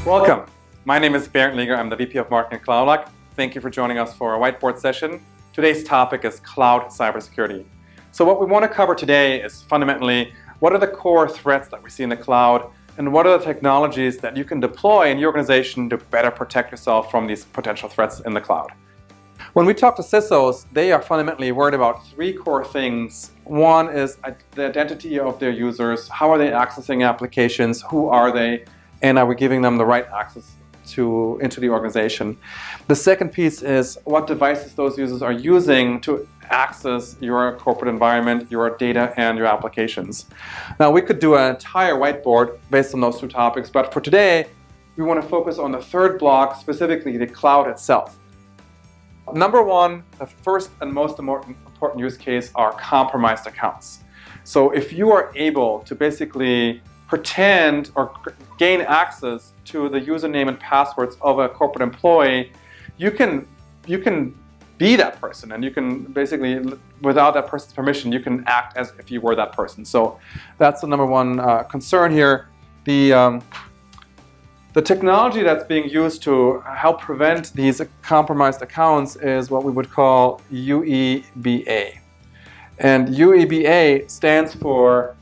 Welcome. My name is Bernd Lieger. I'm the VP of Marketing at CloudLock. Thank you for joining us for a whiteboard session. Today's topic is cloud cybersecurity. So what we want to cover today is fundamentally what are the core threats that we see in the cloud and what are the technologies that you can deploy in your organization to better protect yourself from these potential threats in the cloud. When we talk to CISOs, they are fundamentally worried about three core things. One is the identity of their users. How are they accessing applications? Who are they? And are we giving them the right access into the organization? The second piece is what devices those users are using to access your corporate environment, your data, and your applications. Now, we could do an entire whiteboard based on those two topics, but for today, we want to focus on the third block, specifically the cloud itself. Number one, the first and most important use case are compromised accounts. So if you are able to basically pretend or gain access to the username and passwords of a corporate employee, you can be that person, and you can basically, without that person's permission, you can act as if you were that person. So that's the number one concern here. The technology that's being used to help prevent these compromised accounts is what we would call UEBA. And UEBA stands for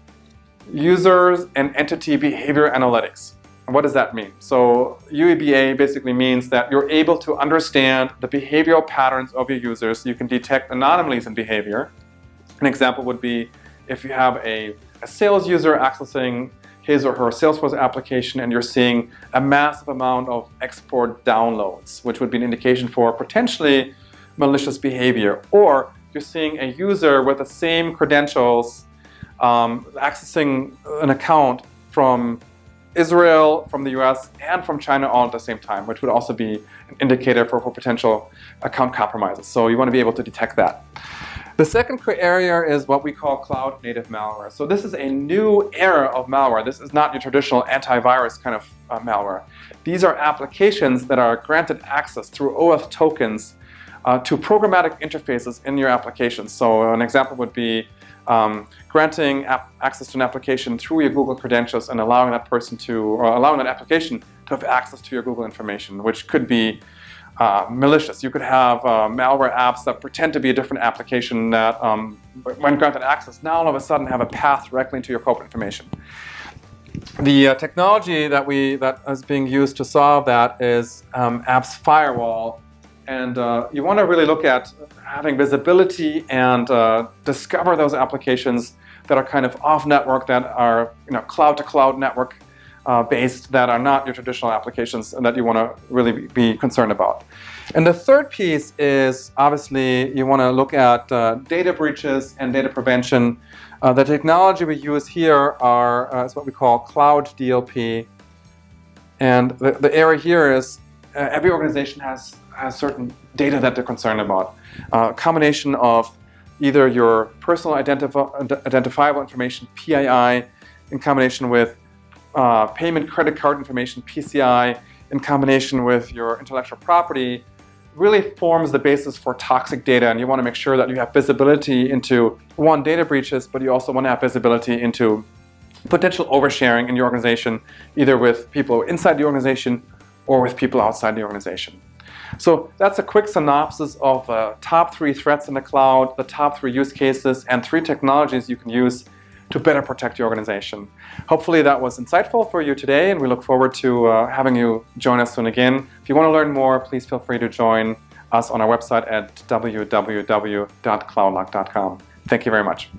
Users and Entity Behavior Analytics. And what does that mean? So UEBA basically means that you're able to understand the behavioral patterns of your users. You can detect anomalies in behavior. An example would be if you have a sales user accessing his or her Salesforce application and you're seeing a massive amount of export downloads, which would be an indication for potentially malicious behavior. Or you're seeing a user with the same credentials accessing an account from Israel, from the US, and from China all at the same time, which would also be an indicator for potential account compromises. So you want to be able to detect that. The second area is what we call cloud-native malware. So this is a new era of malware. This is not your traditional antivirus kind of malware. These are applications that are granted access through OAuth tokens to programmatic interfaces in your applications. So an example would be granting access to an application through your Google credentials and allowing that application to have access to your Google information, which could be malicious. You could have malware apps that pretend to be a different application that, when granted access, now all of a sudden have a path directly into your corporate information. The technology that is being used to solve that is Apps Firewall. And you want to really look at having visibility and discover those applications that are kind of off-network, that are cloud-to-cloud network based, that are not your traditional applications, and that you want to really be concerned about. And the third piece is obviously you want to look at data breaches and data prevention. The technology we use here is what we call cloud DLP. And the area here is every organization has certain data that they're concerned about. A combination of either your personal identifiable information, PII, in combination with payment credit card information, PCI, in combination with your intellectual property, really forms the basis for toxic data. And you want to make sure that you have visibility into, one, data breaches, but you also want to have visibility into potential oversharing in your organization, either with people inside the organization or with people outside the organization. So that's a quick synopsis of the top 3 threats in the cloud, the top 3 use cases, and 3 technologies you can use to better protect your organization. Hopefully that was insightful for you today, and we look forward to having you join us soon again. If you want to learn more, please feel free to join us on our website at www.cloudlock.com. Thank you very much.